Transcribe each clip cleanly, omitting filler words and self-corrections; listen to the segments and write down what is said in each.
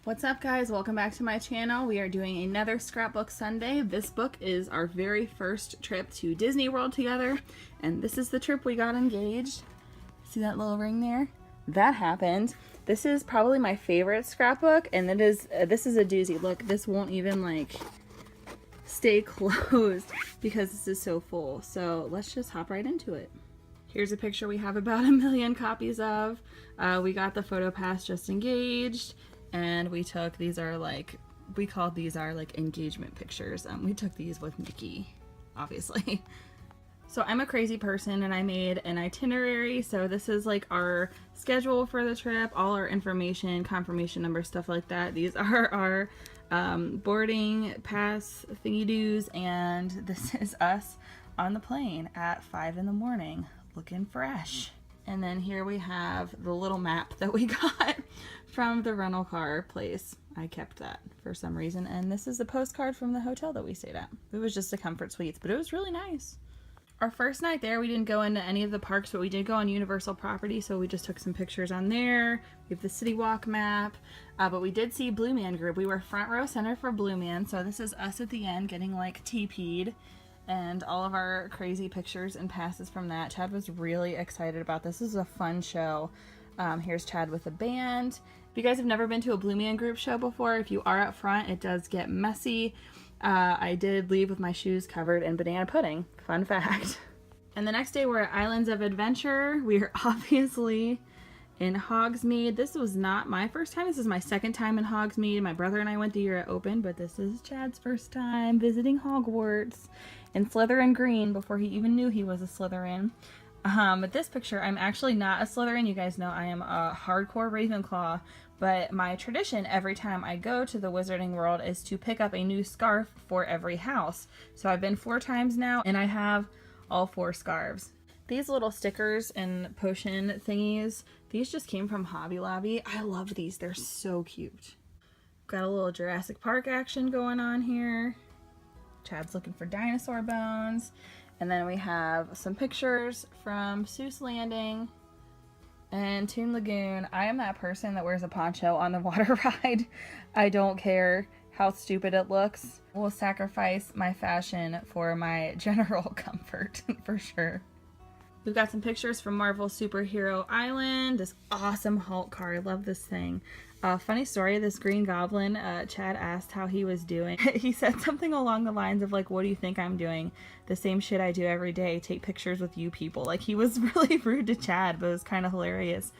What's up, guys? Welcome back to my channel. We are doing another Scrapbook Sunday. This book is our very first trip to Disney World together, and this is the trip we got engaged. See that little ring there? That happened. This is probably my favorite scrapbook, and this is a doozy. Look, this won't even like stay closed because this is so full. So let's just hop right into it. Here's a picture we have about 1 million copies of. We got the photo pass just engaged. And we took, these are like, we called these our like engagement pictures. We took these with Mickey, obviously. So I'm a crazy person and I made an itinerary. So this is like our schedule for the trip, all our information, confirmation number, stuff like that. These are our boarding pass thingy-doos, and this is us on the plane at 5 in the morning, looking fresh. And then here we have the little map that we got from the rental car place. I kept that for some reason. And this is a postcard from the hotel that we stayed at. It was just a comfort suites, but it was really nice. Our first night there, we didn't go into any of the parks, but we did go on Universal property, so we just took some pictures on there. We have the City Walk map, but we did see Blue Man Group. We were front row center for Blue Man, so this is us at the end getting like TP'd. And all of our crazy pictures and passes from that. Chad was really excited about this. This is a fun show. Here's Chad with a band. If you guys have never been to a Blue Man Group show before, if you are up front, it does get messy. I did leave with my shoes covered in banana pudding. Fun fact. And the next day we're at Islands of Adventure. We are obviously in Hogsmeade. This was not my first time. This is my second time in Hogsmeade. My brother and I went the year it opened, but this is Chad's first time visiting Hogwarts in Slytherin green before he even knew he was a Slytherin. But this picture, I'm actually not a Slytherin. You guys know I am a hardcore Ravenclaw, but my tradition every time I go to the Wizarding World is to pick up a new scarf for every house. So I've been 4 times now, and I have all 4 scarves. These little stickers and potion thingies, these just came from Hobby Lobby. I love these. They're so cute. Got a little Jurassic Park action going on here. Chad's looking for dinosaur bones. And then we have some pictures from Seuss Landing and Toon Lagoon. I am that person that wears a poncho on the water ride. I don't care how stupid it looks. Will sacrifice my fashion for my general comfort for sure. We've got some pictures from Marvel Superhero Island. This awesome Hulk car. I love this thing. Funny story, this Green Goblin, Chad asked how he was doing. He said something along the lines of like, what do you think I'm doing? The same shit I do every day, take pictures with you people. Like, he was really rude to Chad, but it was kind of hilarious.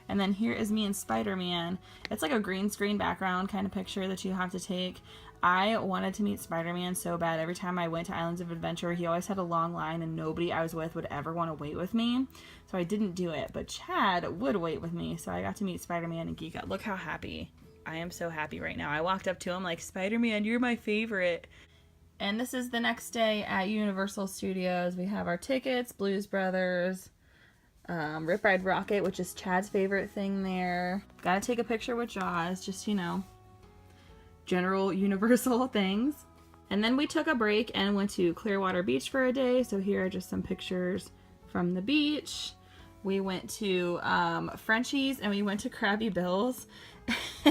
And then here is me and Spider-Man. It's like a green screen background kind of picture that you have to take. I wanted to meet Spider-Man so bad. Every time I went to Islands of Adventure, he always had a long line and nobody I was with would ever want to wait with me. So I didn't do it, but Chad would wait with me. So I got to meet Spider-Man and geek out. Look how happy. I am so happy right now. I walked up to him like, Spider-Man, you're my favorite. And this is the next day at Universal Studios. We have our tickets, Blues Brothers, Rip Ride Rocket, which is Chad's favorite thing there. Gotta take a picture with Jaws, just, you know, general Universal things. And then we took a break and went to Clearwater Beach for a day. So here are just some pictures from the beach. We went to Frenchie's and we went to Krabby Bill's.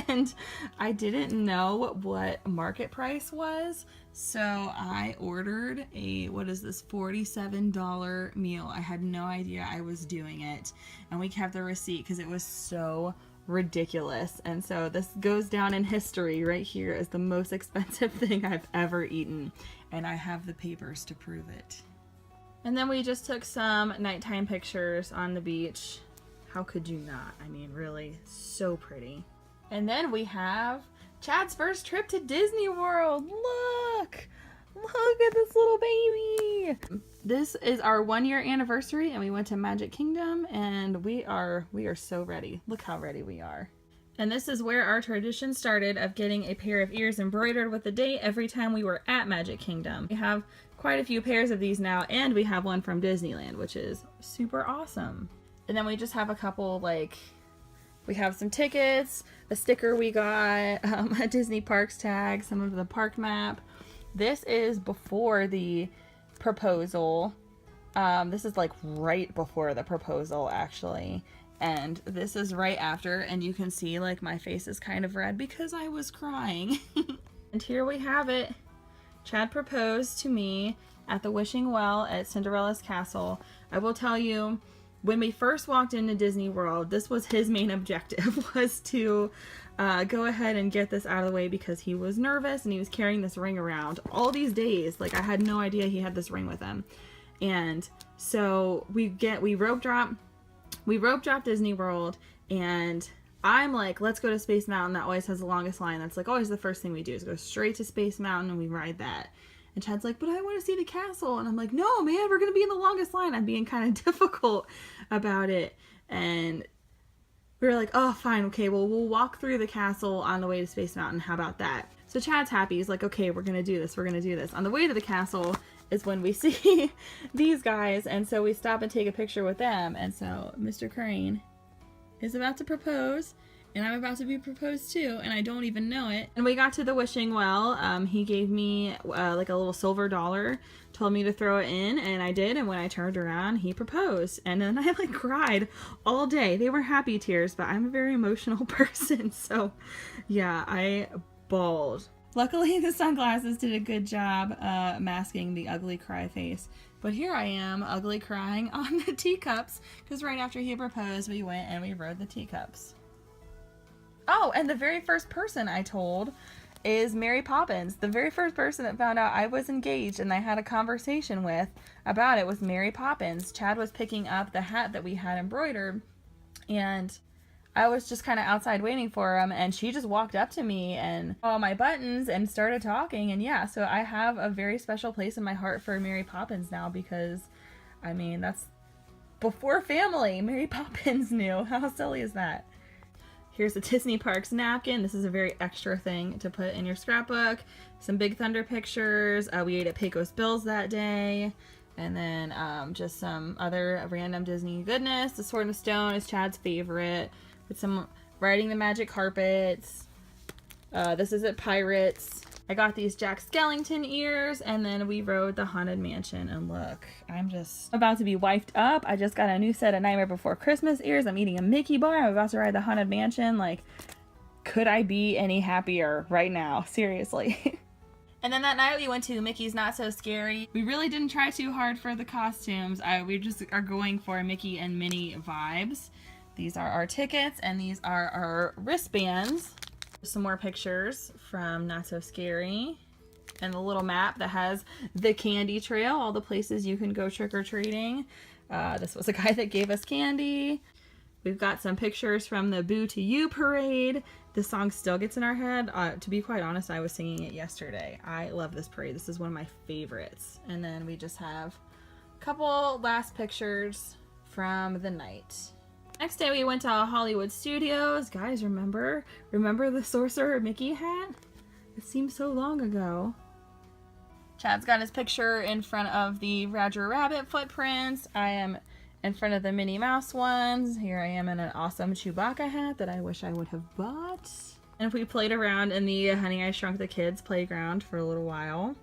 And I didn't know what market price was. So I ordered a, what is this, $47 meal. I had no idea I was doing it. And we kept the receipt because it was so ridiculous. And so this goes down in history right here as the most expensive thing I've ever eaten. And I have the papers to prove it. And then we just took some nighttime pictures on the beach. How could you not? I mean, really, so pretty. And then we have Chad's first trip to Disney World. Look! Look at this little baby! This is our 1-year anniversary and we went to Magic Kingdom and we are so ready. Look how ready we are. And this is where our tradition started of getting a pair of ears embroidered with the date every time we were at Magic Kingdom. We have quite a few pairs of these now, and we have one from Disneyland, which is super awesome. And then we just have a couple, like, we have some tickets, a sticker we got, a Disney Parks tag, some of the park map. This is before the proposal. This is like right before the proposal, actually. And this is right after, and you can see like my face is kind of red because I was crying. And here we have it. Chad proposed to me at the wishing well at Cinderella's castle. I will tell you, when we first walked into Disney World, this was his main objective, was to go ahead and get this out of the way because he was nervous and he was carrying this ring around all these days. Like, I had no idea he had this ring with him. And so we rope drop Disney World, and I'm like, let's go to Space Mountain. That always has the longest line. That's like always the first thing we do is go straight to Space Mountain and we ride that. And Chad's like, but I want to see the castle. And I'm like, no, man, we're going to be in the longest line. I'm being kind of difficult about it. And we were like, oh, fine. Okay, well, we'll walk through the castle on the way to Space Mountain. How about that? So Chad's happy. He's like, okay, we're going to do this. We're going to do this. On the way to the castle is when we see these guys. And so we stop and take a picture with them. And so Mr. Crane is about to propose. And I'm about to be proposed to, and I don't even know it. And we got to the wishing well. He gave me like a little silver dollar, told me to throw it in, and I did. And when I turned around, he proposed. And then I like cried all day. They were happy tears, but I'm a very emotional person. So yeah, I bawled. Luckily, the sunglasses did a good job masking the ugly cry face. But here I am, ugly crying on the teacups, because right after he proposed, we went and we rode the teacups. Oh, and the very first person I told is Mary Poppins. The very first person that found out I was engaged and I had a conversation with about it was Mary Poppins. Chad was picking up the hat that we had embroidered, and I was just kind of outside waiting for him, and she just walked up to me and saw my buttons and started talking. And yeah, so I have a very special place in my heart for Mary Poppins now, because, I mean, that's before family. Mary Poppins knew. How silly is that? Here's a Disney Parks napkin. This is a very extra thing to put in your scrapbook. Some Big Thunder pictures. We ate at Pecos Bill's that day. And then just some other random Disney goodness. The Sword and the Stone is Chad's favorite. With some riding the magic carpets. This is at Pirates. I got these Jack Skellington ears, and then we rode the Haunted Mansion. And look, I'm just about to be wifed up. I just got a new set of Nightmare Before Christmas ears. I'm eating a Mickey bar. I'm about to ride the Haunted Mansion. Like, could I be any happier right now? Seriously. And then that night we went to Mickey's Not So Scary. We really didn't try too hard for the costumes. We just are going for Mickey and Minnie vibes. These are our tickets, and these are our wristbands. Some more pictures from Not So Scary, and the little map that has the candy trail, all the places you can go trick-or-treating. This was a guy that gave us candy. We've got some pictures from the Boo to You parade. This song still gets in our head. To be quite honest, I was singing it yesterday. I love this parade. This is one of my favorites. And then we just have a couple last pictures from the night. Next day we went to Hollywood Studios. Guys, remember the Sorcerer Mickey hat? It seems so long ago. Chad's got his picture in front of the Roger Rabbit footprints. I am in front of the Minnie Mouse ones. Here I am in an awesome Chewbacca hat that I wish I would have bought. And we played around in the Honey, I Shrunk the Kids playground for a little while.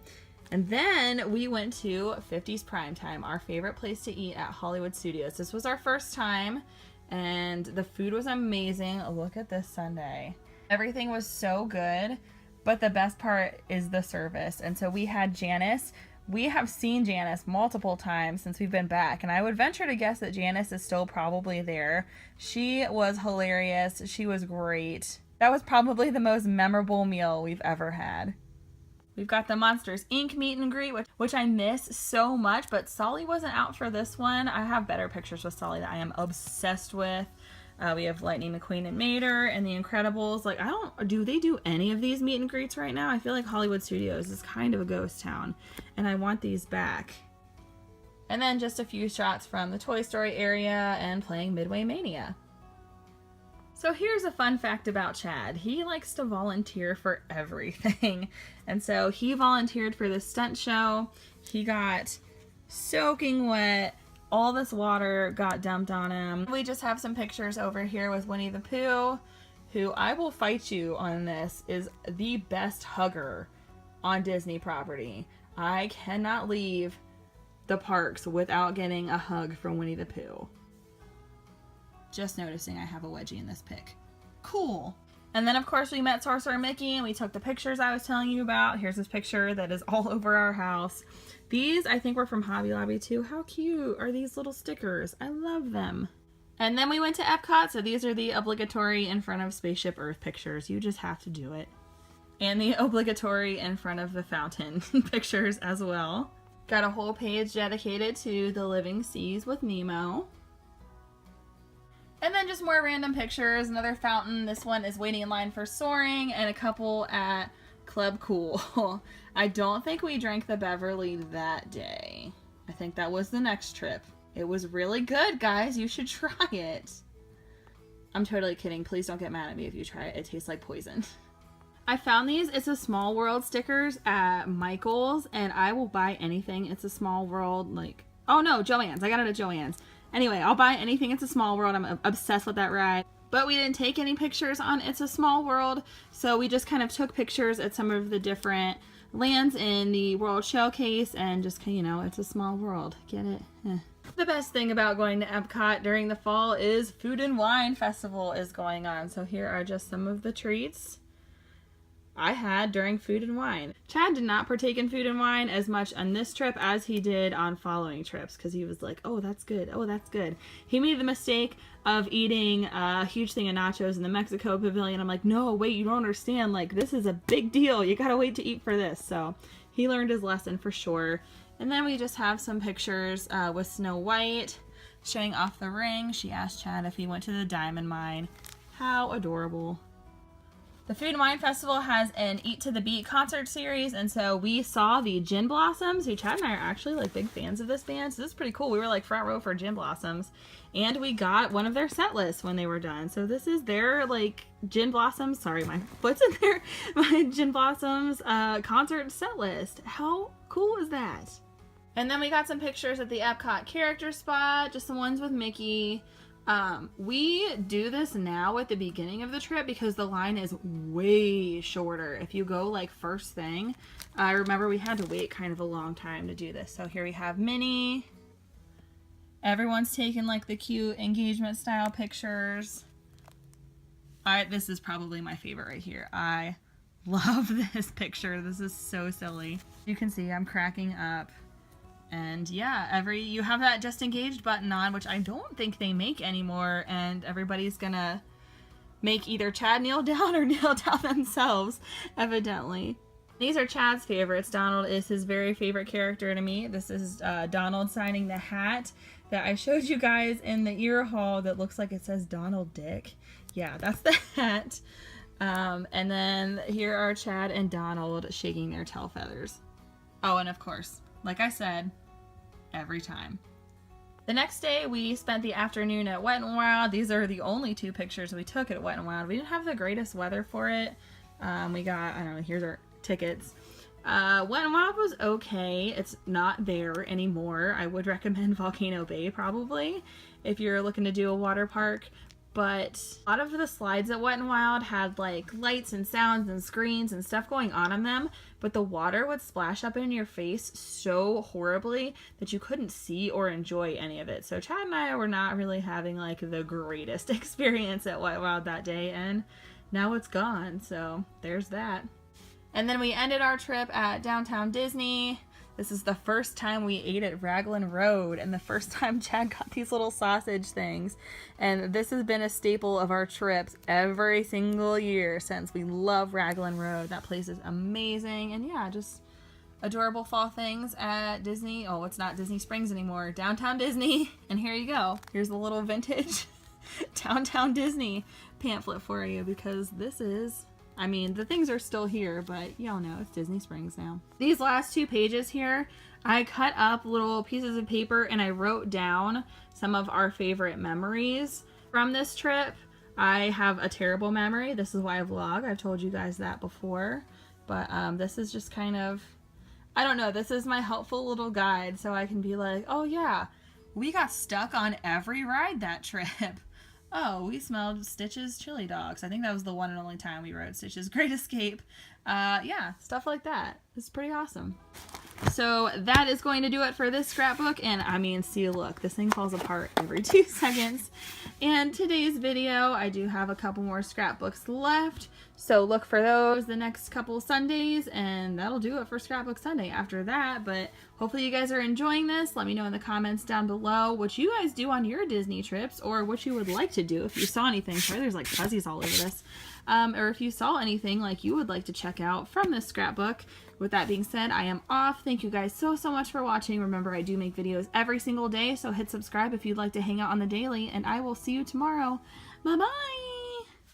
And then we went to 50s Primetime, our favorite place to eat at Hollywood Studios. This was our first time, and the food was amazing. Look at this sundae. Everything was so good, but the best part is the service. And so we had Janice. We have seen Janice multiple times since we've been back, and I would venture to guess that Janice is still probably there. She was hilarious. She was great. That was probably the most memorable meal we've ever had. We've got the Monsters, Inc. meet and greet, which I miss so much, but Solly wasn't out for this one. I have better pictures with Solly that I am obsessed with. We have Lightning McQueen and Mater and The Incredibles. Like, do they do any of these meet and greets right now? I feel like Hollywood Studios is kind of a ghost town, and I want these back. And then just a few shots from the Toy Story area and playing Midway Mania. So here's a fun fact about Chad. He likes to volunteer for everything. And so he volunteered for this stunt show. He got soaking wet. All this water got dumped on him. We just have some pictures over here with Winnie the Pooh, who, I will fight you on this, is the best hugger on Disney property. I cannot leave the parks without getting a hug from Winnie the Pooh. Just noticing I have a wedgie in this pic. Cool. And then of course we met Sorcerer Mickey and we took the pictures I was telling you about. Here's this picture that is all over our house. These I think were from Hobby Lobby too. How cute are these little stickers? I love them. And then we went to Epcot, so these are the obligatory in front of Spaceship Earth pictures. You just have to do it. And the obligatory in front of the fountain pictures as well. Got a whole page dedicated to the Living Seas with Nemo. And then just more random pictures. Another fountain. This one is waiting in line for Soaring, and a couple at Club Cool. I don't think we drank the Beverly that day. I think that was the next trip. It was really good, guys. You should try it. I'm totally kidding. Please don't get mad at me if you try it. It tastes like poison. I found these It's a Small World stickers at Michael's, and I will buy anything It's a Small World, like, oh no, Joann's. I got it at Joann's. Anyway, I'll buy anything It's a Small World. I'm obsessed with that ride. But we didn't take any pictures on It's a Small World, so we just kind of took pictures at some of the different lands in the World Showcase, and just, you know, it's a small world. Get it? The best thing about going to Epcot during the fall is Food and Wine Festival is going on. So here are just some of the treats I had during Food and Wine. Chad did not partake in Food and Wine as much on this trip as he did on following trips, because he was like, oh, that's good. Oh, that's good. He made the mistake of eating a huge thing of nachos in the Mexico Pavilion. I'm like, no, wait, you don't understand. Like, this is a big deal. You gotta wait to eat for this. So he learned his lesson for sure. And then we just have some pictures with Snow White showing off the ring. She asked Chad if he went to the diamond mine. How adorable. The Food and Wine Festival has an Eat to the Beat concert series, and so we saw the Gin Blossoms, who Chad and I are actually like big fans of this band, so this is pretty cool. We were like front row for Gin Blossoms, and we got one of their set lists when they were done. So this is their like Gin Blossoms, sorry, my foot's in there, my Gin Blossoms concert set list. How cool is that? And then we got some pictures at the Epcot character spot, just some ones with Mickey. We do this now at the beginning of the trip because the line is way shorter. If you go like first thing, I remember we had to wait kind of a long time to do this. So here we have Minnie. Everyone's taking like the cute engagement style pictures. This is probably my favorite right here. I love this picture. This is so silly. You can see I'm cracking up. And yeah, you have that just engaged button on, which I don't think they make anymore, and everybody's gonna make either Chad kneel down or kneel down themselves, evidently. These are Chad's favorites. Donald is his very favorite character to me. This is Donald signing the hat that I showed you guys in the ear haul that looks like it says Donald Dick. Yeah, that's the hat. And then here are Chad and Donald shaking their tail feathers. Oh, and of course, like I said, every time. The next day, we spent the afternoon at Wet n Wild. These are the only two pictures we took at Wet n Wild. We didn't have the greatest weather for it. We got, I don't know, here's our tickets. Wet n Wild was okay. It's not there anymore. I would recommend Volcano Bay probably if you're looking to do a water park. But a lot of the slides at Wet n Wild had like lights and sounds and screens and stuff going on in them, but the water would splash up in your face so horribly that you couldn't see or enjoy any of it. So Chad and I were not really having like the greatest experience at Wet n Wild that day, and now it's gone, so there's that. And then we ended our trip at Downtown Disney. This is the first time we ate at Raglan Road, and the first time Chad got these little sausage things. And this has been a staple of our trips every single year since. We love Raglan Road. That place is amazing. And yeah, just adorable fall things at Disney. Oh, it's not Disney Springs anymore. Downtown Disney. And here you go. Here's the little vintage Downtown Disney pamphlet for you, because this is... I mean, the things are still here, but y'all know it's Disney Springs now. These last two pages here, I cut up little pieces of paper and I wrote down some of our favorite memories from this trip. I have a terrible memory. This is why I vlog. I've told you guys that before. But this is just kind of, I don't know, this is my helpful little guide so I can be like, oh yeah, we got stuck on every ride that trip. Oh, we smelled Stitch's chili dogs. I think that was the one and only time we rode Stitch's Great Escape. Yeah, stuff like that. It's pretty awesome. So that is going to do it for this scrapbook. And I mean, see, look, this thing falls apart every 2 seconds. And today's video, I do have a couple more scrapbooks left. So look for those the next couple Sundays, and that'll do it for Scrapbook Sunday after that. But hopefully you guys are enjoying this. Let me know in the comments down below what you guys do on your Disney trips, or what you would like to do if you saw anything. Sorry, there's like fuzzies all over this. Or if you saw anything like you would like to check out from this scrapbook. With that being said, I am off. Thank you guys so much for watching. Remember, I do make videos every single day, so hit subscribe if you'd like to hang out on the daily, and I will see you tomorrow. Bye-bye!